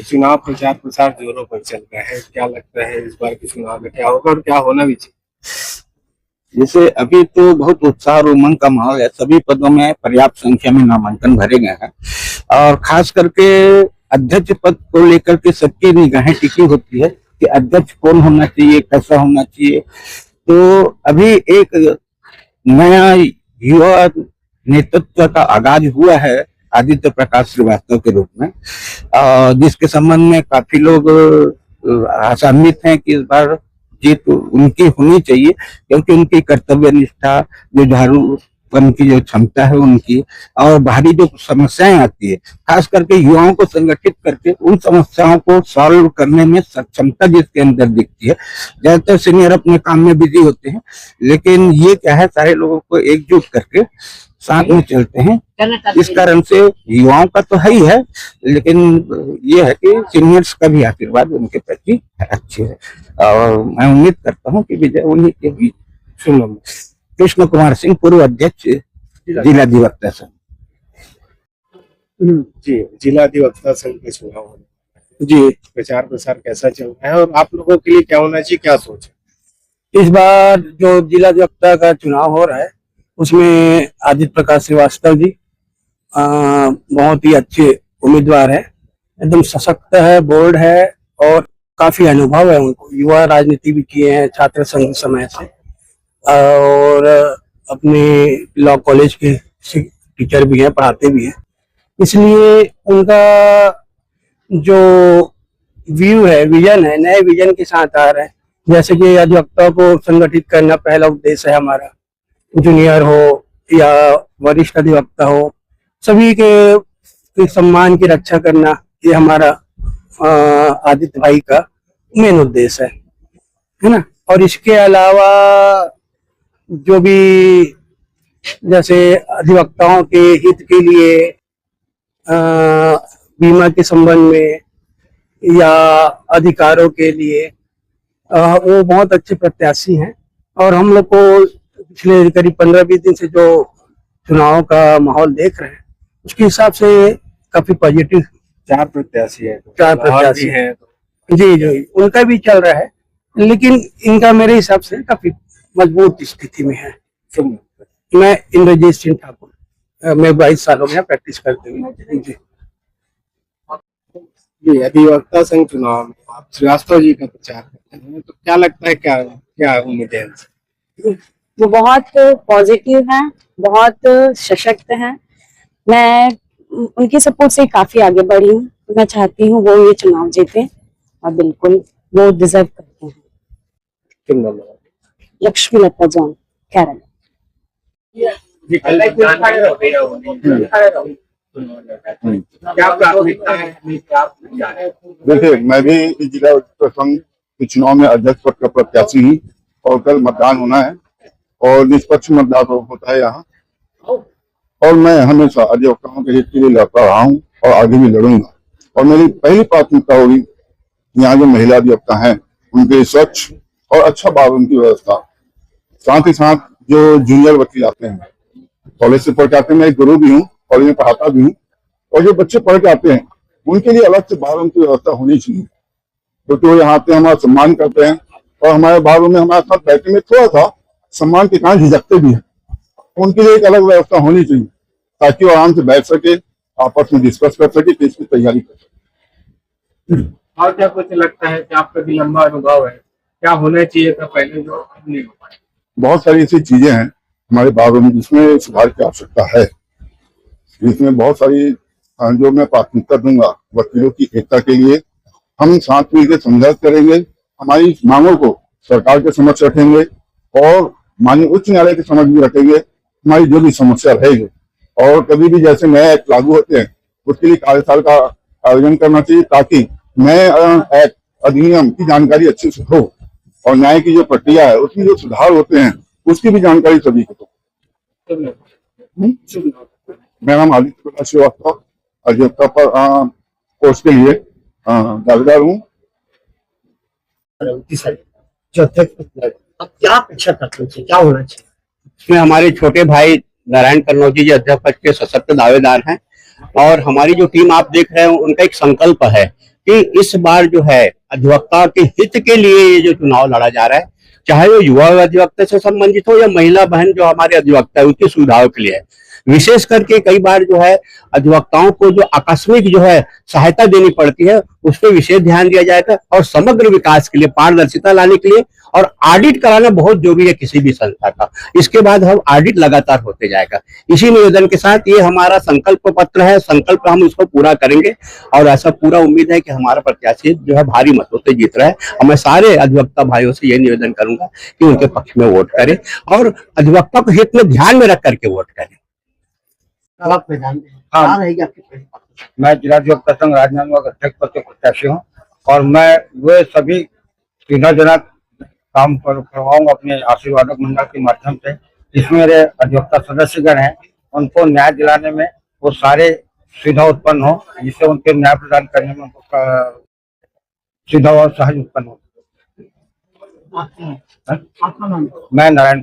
चुनाव प्रचार प्रसार जोरों पर चल रहा है, क्या लगता है इस बार के चुनाव में क्या होगा और क्या होना भी चाहिए? जैसे अभी तो बहुत उत्साह और उमंग का माहौल है, सभी पदों में पर्याप्त संख्या में नामांकन भरे गए हैं और खास करके अध्यक्ष पद को लेकर के सबकी निगाहें टिकी होती है कि अध्यक्ष कौन होना चाहिए, कैसा होना चाहिए। तो अभी एक नया युवा नेतृत्व का आगाज हुआ है आदित्य प्रकाश श्रीवास्तव के रूप में, जिसके संबंध में काफी लोग आशान्वित हैं कि इस बार जीत उनकी होनी चाहिए, क्योंकि उनकी कर्तव्य निष्ठा, जुझारूपन की जो क्षमता है उनकी, और बाहरी जो समस्याएं आती है खास करके युवाओं को संगठित करके उन समस्याओं को सॉल्व करने में सक्षमता जिसके अंदर दिखती है। ज्यादातर सीनियर अपने काम में बिजी होते हैं, लेकिन ये क्या है, सारे लोगों को एकजुट करके साथ में चलते हैं। इस कारण से युवाओं का तो है ही है, लेकिन ये है कि सीनियर्स का भी आशीर्वाद उनके प्रति अच्छे है और मैं उम्मीद करता हूँ कि विजय उन्हीं के भी। कृष्ण कुमार सिंह, पूर्व अध्यक्ष जिला अधिवक्ता संघ। जी, जिला अधिवक्ता संघ के चुनाव होने, जी प्रचार प्रसार कैसा चल रहा है और आप लोगों के लिए क्या होना चाहिए, क्या सोच है? इस बार जो जिला अधिवक्ता का चुनाव हो रहा है उसमें आदित्य प्रकाश श्रीवास्तव जी बहुत ही अच्छे उम्मीदवार है, एकदम सशक्त है, बोल्ड है और काफी अनुभव है उनको। युवा राजनीति भी किए हैं छात्र संघ समय से और अपने लॉ कॉलेज के टीचर भी हैं, पढ़ाते भी हैं, इसलिए उनका जो व्यू है, विजन है, नए विजन के साथ आ रहे हैं। जैसे कि अधिवक्ता को संगठित करना पहला उद्देश्य है हमारा, जूनियर हो या वरिष्ठ अधिवक्ता हो, सभी के सम्मान की रक्षा करना, ये हमारा आदित्य भाई का मेन उद्देश्य है ना। और इसके अलावा जो भी जैसे अधिवक्ताओं के हित के लिए बीमा के संबंध में या अधिकारों के लिए वो बहुत अच्छे प्रत्याशी हैं और हम लोग को पिछले करीब 15-20 दिन से जो चुनाव का माहौल देख रहे हैं उसके हिसाब से काफी पॉजिटिव। चार प्रत्याशी है, जी जी, उनका भी चल रहा है, लेकिन इनका मेरे हिसाब से काफी मजबूत स्थिति में है। मैं इंद्रजीत सिंह ठाकुर, मैं 22 साल हो गया प्रैक्टिस करते हुए। जी, अधिवक्ता संघ चुनाव में आप श्रीवास्तव जी का प्रचार करते हैं, तो क्या लगता है, क्या क्या उम्मीद है? वो बहुत पॉजिटिव हैं, बहुत सशक्त हैं। मैं उनकी सपोर्ट से काफी आगे बढ़ी हूँ, तो मैं चाहती हूँ वो ये चुनाव जीते और बिल्कुल वो डिजर्व करते हैं। लक्ष्मी लता जॉन, केरल। चुनाव लड़ रहे हैं, क्या प्राथमिकता है अपनी, क्या क्या है? देखिए, मैं भी इस जिला प्रसंग के चुनाव में अध्यक्ष पद का प्रत्याशी हूँ और कल मतदान होना है और निष्पक्ष मतदान होता है यहाँ। और मैं हमेशा अधिवक्ताओं के हित के लिए लड़ता रहा हूँ और आगे भी लड़ूंगा। और मेरी पहली प्राथमिकता होगी यहाँ जो महिला अधिवक्ता हैं उनके स्वच्छ और अच्छा बाथरूम की व्यवस्था, साथ ही साथ जो जूनियर वकील आते हैं, कॉलेज से पढ़ के आते हैं, मैं एक गुरु भी हूँ, कॉलेज में पढ़ाता भी हूँ, और जो बच्चे पढ़ के आते हैं उनके लिए अलग से बाथरूम की व्यवस्था होनी चाहिए, क्योंकि वो यहाँ आते हैं, हमारा सम्मान करते हैं और हमारे बाथरूम में हमारे साथ बैठने में थोड़ा सा सम्मान के कारण झिझकते भी हैं। उनके लिए एक अलग व्यवस्था होनी चाहिए ताकि वो आराम से बैठ सके, आपस में डिस्कस कर सके, केस की तैयारी कर सके। और क्या कुछ लगता है कि आपका भी लंबा अनुभव है, क्या होना चाहिए था पहले जो अब नहीं हो पाया? बहुत सारी ऐसी चीजें हैं हमारे बाथरूम में जिसमें सुधार की आवश्यकता है, जिसमें बहुत सारी जो मैं प्राथमिकता दूंगा वकीलों की एकता के लिए। हम साथ मिलकर संघर्ष करेंगे, हमारी मांगों को सरकार के समक्ष रखेंगे और माननीय उच्च न्यायालय के समक्ष भी रखेंगे, हमारी जो भी समस्या रहेगी। और कभी भी जैसे नए एक्ट लागू होते हैं उसके लिए कार्यशाला का आयोजन करना चाहिए ताकि नए एक्ट अधिनियम की जानकारी अच्छे से हो और न्याय की जो प्रक्रिया है उसमें जो सुधार होते हैं उसकी भी जानकारी सभी को हो। मेरा नाम आदित्य प्रकाश श्रीवास्तव, अधिवक्ता पर कोर्स के लिए दावेदार हूँ। जो अध्यक्ष अब क्या अपेक्षा करते हैं, क्या होना चाहिए? इसमें हमारे छोटे भाई नारायण कन्नौजी जी अध्यक्ष पद के सशक्त दावेदार हैं और हमारी जो टीम आप देख रहे हैं उनका एक संकल्प है कि इस बार जो है अधिवक्ता के हित के लिए ये जो चुनाव लड़ा जा रहा है, चाहे वो युवा अधिवक्ता से संबंधित हो या महिला बहन जो हमारे अधिवक्ता है उनकी सुविधाओं के लिए है। विशेष करके कई बार जो है अधिवक्ताओं को जो आकस्मिक जो है सहायता देनी पड़ती है उस पर विशेष ध्यान दिया जाएगा और समग्र विकास के लिए पारदर्शिता लाने के लिए और ऑडिट कराना बहुत जरूरी है किसी भी संस्था का। इसके बाद हम ऑडिट लगातार होते जाएगा। इसी निवेदन के साथ ये हमारा संकल्प पत्र है, संकल्प हम इसको पूरा करेंगे और ऐसा पूरा उम्मीद है कि हमारा प्रत्याशी जो है भारी मतों से जीत रहा है। और मैं सारे अधिवक्ता भाइयों से ये निवेदन करूंगा कि उनके पक्ष में वोट करें और अधिवक्ता को हित में ध्यान में रख करके वोट करें। आप मैदान में क्या रहेगी आपकी पहली बात? मैं जिला अधिवक्ता संघ राजनांदगांव का अध्यक्ष पद के प्रत्याशी हूँ और मैं वे सभी सुविधाजनक काम करवाऊंगा अपने आशीर्वादक मंडल के माध्यम से, जिसमें मेरे अधिवक्ता सदस्यगण हैं उनको न्याय दिलाने में वो सारे सुविधा उत्पन्न हो, जिससे उनके न्याय प्रदान करने में उनको सुविधा और सहज उत्पन्न हो। आपका नाम? मैं नारायण